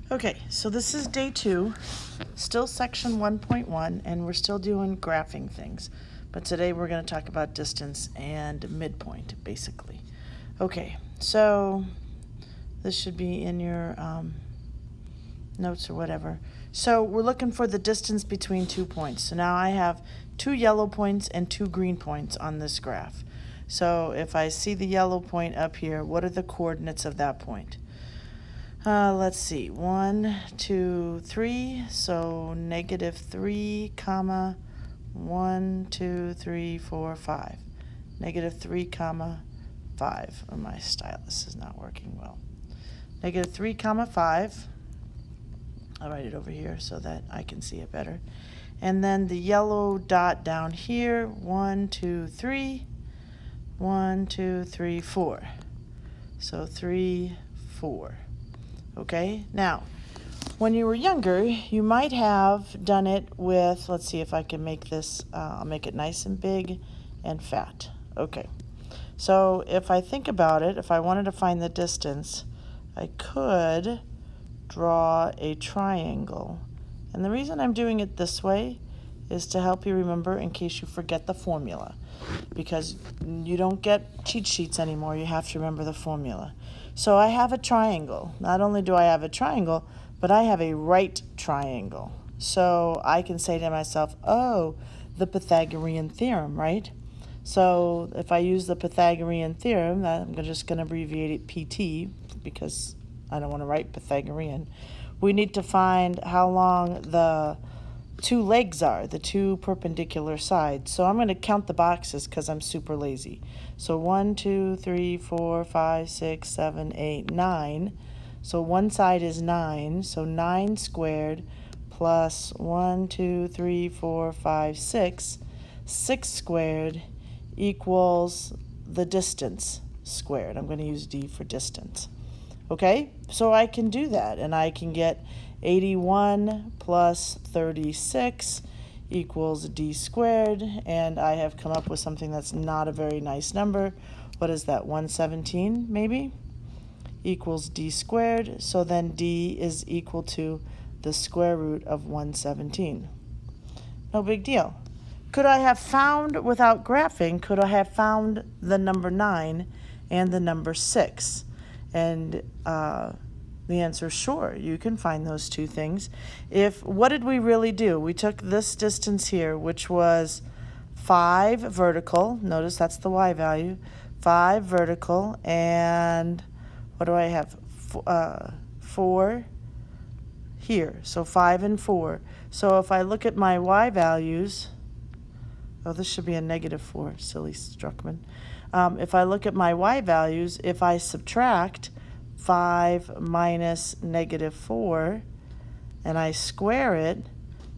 Okay, so this is day 2, still section 1.1, and we're still doing graphing things. But today we're going to talk about distance and midpoint, basically. Okay, so this should be in your notes or whatever. So we're looking for the distance between 2 points. So now I have 2 yellow points and 2 green points on this graph. So if I see the yellow point up here, what are the coordinates of that point? Let's see, 1, 2, 3, so -3, comma, 1, 2, 3, 4, 5. -3, comma, 5. Oh, my stylus is not working well. -3, comma, 5. I'll write it over here so that I can see it better. And then the yellow dot down here, 1, 2, 3, 1, 2, 3, 4. So 3, 4. Okay, now, when you were younger, you might have done it with, let's see if I can make this, I'll make it nice and big and fat. Okay, so if I think about it, if I wanted to find the distance, I could draw a triangle. And the reason I'm doing it this way is to help you remember in case you forget the formula. Because you don't get cheat sheets anymore, you have to remember the formula. So I have a triangle. Not only do I have a triangle, but I have a right triangle. So I can say to myself, oh, the Pythagorean theorem, right? So if I use the Pythagorean theorem, I'm just going to abbreviate it PT because I don't want to write Pythagorean. We need to find how long the 2 legs are, the 2 perpendicular sides. So I'm going to count the boxes because I'm super lazy. So 1, 2, 3, 4, 5, 6, 7, 8, 9. So one side is 9. So 9 squared plus 1, 2, 3, 4, 5, 6. 6 squared equals the distance squared. I'm going to use D for distance. Okay, so I can do that, and I can get 81 plus 36 equals D squared, and I have come up with something that's not a very nice number. What is that, 117 maybe? Equals D squared, so then D is equal to the square root of 117. No big deal. Could I have found, without graphing, could I have found the number 9 and the number 6? And the answer is sure, you can find those 2 things. What did we really do? We took this distance here, which was 5 vertical. Notice that's the y value. 5 vertical, and what do I have? 4 here. So 5 and 4. So if I look at my y values, oh, this should be a -4, silly Struckman. If I look at my y values, if I subtract 5 minus -4 and I square it,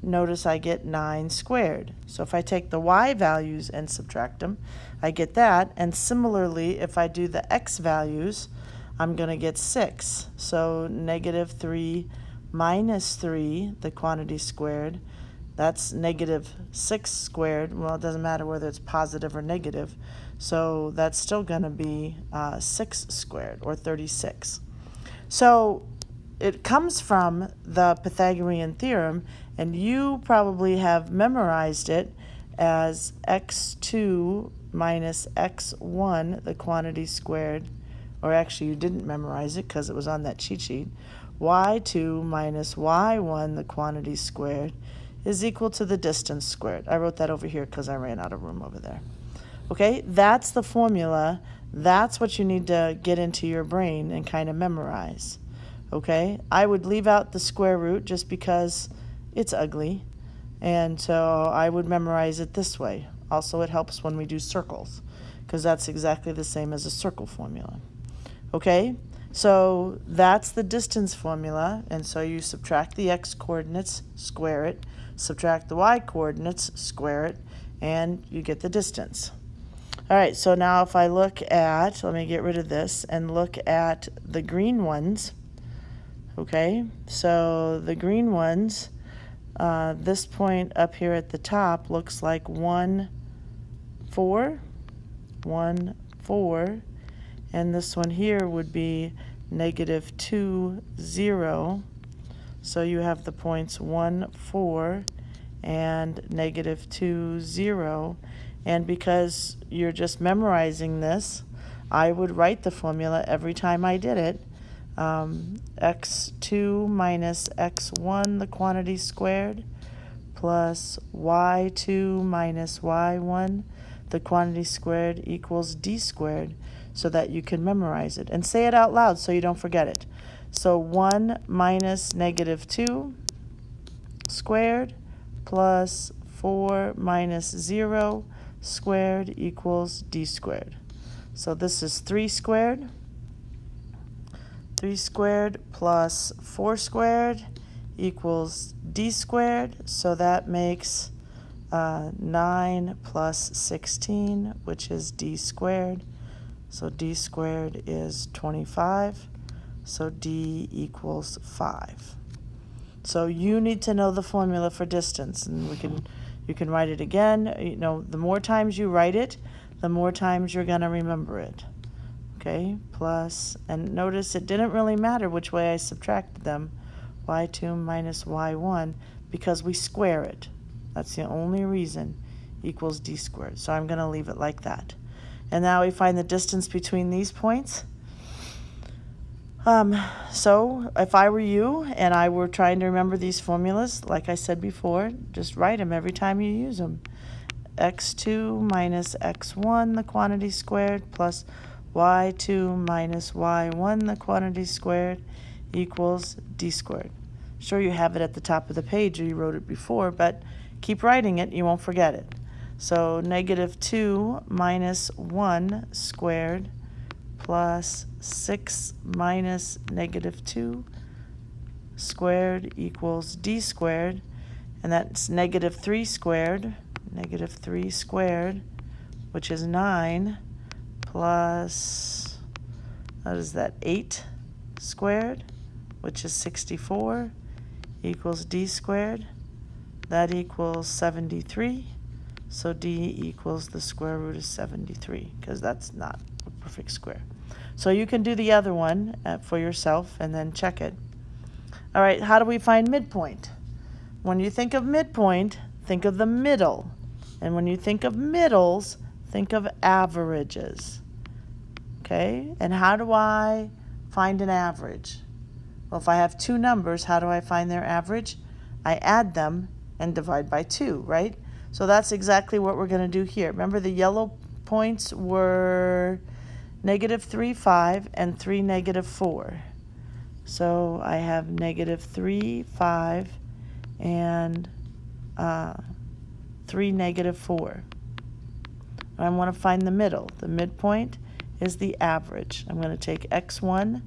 notice I get 9 squared. So if I take the y values and subtract them, I get that. And similarly, if I do the x values, I'm going to get 6. So -3 minus 3, the quantity squared, that's -6 squared. Well, it doesn't matter whether it's positive or negative. So that's still going to be 6 squared, or 36. So it comes from the Pythagorean theorem, and you probably have memorized it as x2 minus x1, the quantity squared. Or actually, you didn't memorize it because it was on that cheat sheet. y2 minus y1, the quantity squared, is equal to the distance squared. I wrote that over here because I ran out of room over there. Okay, that's the formula. That's what you need to get into your brain and kind of memorize. Okay, I would leave out the square root just because it's ugly. And so I would memorize it this way. Also, it helps when we do circles because that's exactly the same as a circle formula. Okay, so that's the distance formula. And so you subtract the x coordinates, square it, subtract the y coordinates, square it, and you get the distance. All right, so now if I look at, let me get rid of this and look at the green ones. Okay, so the green ones, this point up here at the top looks like 1, 4, 1, 4, and this one here would be -2, 0, So you have the points 1, 4, and negative 2, 0. And because you're just memorizing this, I would write the formula every time I did it. X2 minus x1, the quantity squared, plus y2 minus y1, the quantity squared, equals d squared, so that you can memorize it. And say it out loud so you don't forget it. So 1 minus negative 2 squared plus 4 minus 0 squared equals d squared. So this is 3 squared. 3 squared plus 4 squared equals d squared. So that makes 9 plus 16, which is d squared. So d squared is 25. So d equals 5. So you need to know the formula for distance, and you can write it again. You know, the more times you write it, the more times you're going to remember it. Okay, plus, and notice it didn't really matter which way I subtracted them, y2 minus y1, because we square it. That's the only reason, equals d squared. So I'm going to leave it like that. And now we find the distance between these points. So if I were you and I were trying to remember these formulas, like I said before, just write them every time you use them. x2 minus x1, the quantity squared, plus y2 minus y1, the quantity squared, equals d squared. Sure, you have it at the top of the page or you wrote it before, but keep writing it, you won't forget it. So negative 2 minus 1 squared plus 6 minus negative 2 squared equals d squared, and that's negative 3 squared, which is 9, plus, what is that, 8 squared, which is 64, equals d squared. That equals 73, so d equals the square root of 73, because that's not a perfect square. So you can do the other one for yourself and then check it. All right, how do we find midpoint? When you think of midpoint, think of the middle. And when you think of middles, think of averages. Okay, and how do I find an average? Well, if I have two numbers, how do I find their average? I add them and divide by 2, right? So that's exactly what we're going to do here. Remember, the yellow points were negative 3, 5, and 3, negative 4. So I have negative 3, 5, and 3, negative 4. I want to find the middle. The midpoint is the average. I'm going to take x1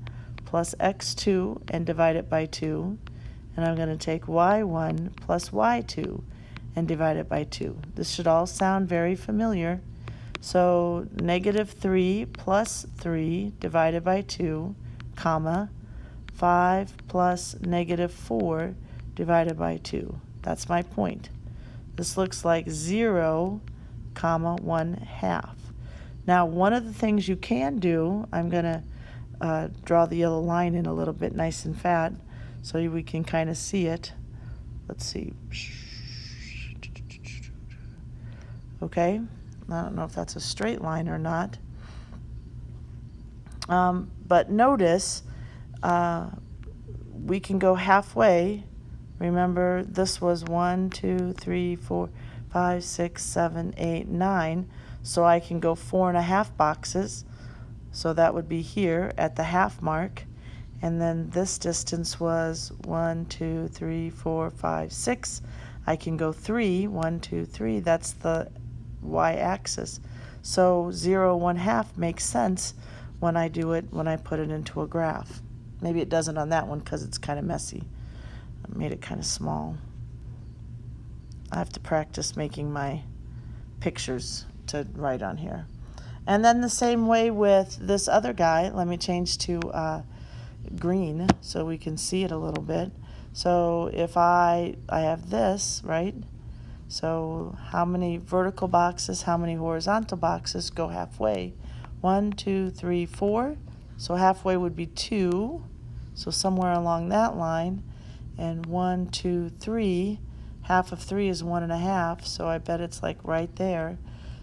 plus x2 and divide it by 2. And I'm going to take y1 plus y2 and divide it by 2. This should all sound very familiar. So negative 3 plus 3 divided by 2, comma, 5 plus negative 4 divided by 2. That's my point. This looks like 0, comma, 1/2. Now, one of the things you can do, I'm going to draw the yellow line in a little bit nice and fat so we can kind of see it. Let's see. Okay. I don't know if that's a straight line or not. But notice we can go halfway. Remember, this was 1, 2, 3, 4, 5, 6, 7, 8, 9. So I can go 4.5 boxes. So that would be here at the half mark. And then this distance was 1, 2, 3, 4, 5, 6. I can go 3, 1, 2, 3. That's the y-axis. So 0, 1/2 makes sense when I do it, when I put it into a graph. Maybe it doesn't on that one because it's kind of messy. I made it kind of small. I have to practice making my pictures to write on here. And then the same way with this other guy. Let me change to green so we can see it a little bit. So if I have this, right? So how many vertical boxes, how many horizontal boxes go halfway? 1, 2, 3, 4. So halfway would be 2. So somewhere along that line. and 1, 2, 3. Half of 3 is 1.5, so I bet it's like right there.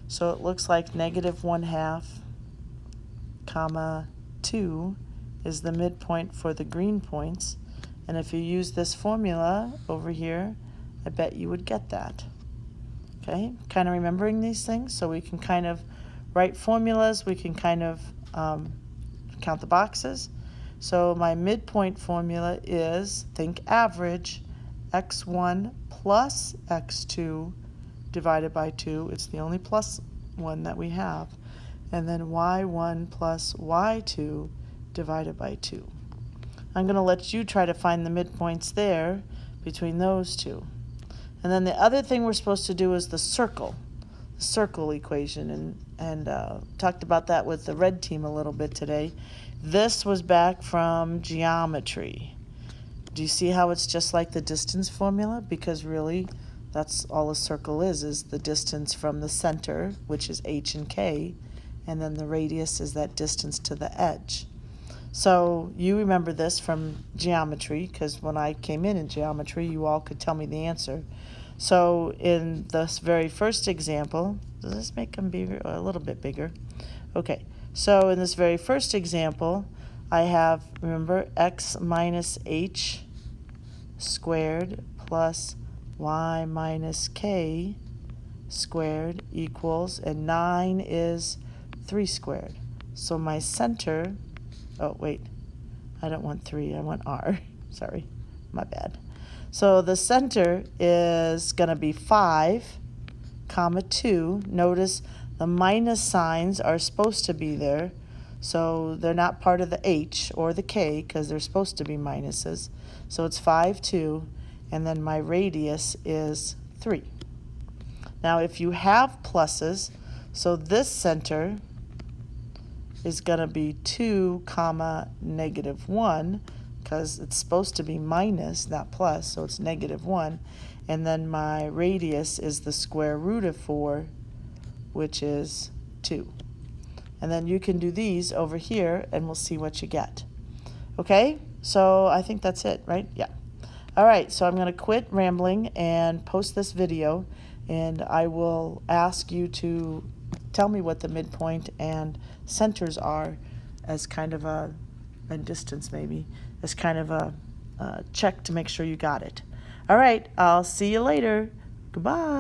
So it looks like negative 1/2, comma 2 is the midpoint for the green points. And if you use this formula over here, I bet you would get that. Okay, kind of remembering these things so we can kind of write formulas, we can kind of count the boxes. So my midpoint formula is, think average, x1 plus x2 divided by 2. It's the only plus one that we have. And then y1 plus y2 divided by 2. I'm going to let you try to find the midpoints there between those two. And then the other thing we're supposed to do is the circle equation, and talked about that with the red team a little bit today. This was back from geometry. Do you see how it's just like the distance formula? Because really, that's all a circle is the distance from the center, which is h and k, and then the radius is that distance to the edge. So you remember this from geometry, because when I came in geometry, you all could tell me the answer. So in this very first example, does this make them bigger? A little bit bigger. Okay, so in this very first example, I have, remember, x minus h squared plus y minus k squared equals, and 9 is 3 squared. So my center, oh wait, I don't want 3, I want r. Sorry, my bad. So the center is going to be 5, comma 2. Notice the minus signs are supposed to be there, so they're not part of the h or the k because they're supposed to be minuses. So it's 5, 2, and then my radius is 3. Now if you have pluses, so this center is going to be 2, comma negative 1, because it's supposed to be minus, not plus, so it's negative 1. And then my radius is the square root of 4, which is 2. And then you can do these over here, and we'll see what you get. Okay, so I think that's it, right? Yeah. All right, so I'm going to quit rambling and post this video, and I will ask you to tell me what the midpoint and centers are as kind of a, and distance maybe, as kind of a check to make sure you got it. All right, I'll see you later. Goodbye.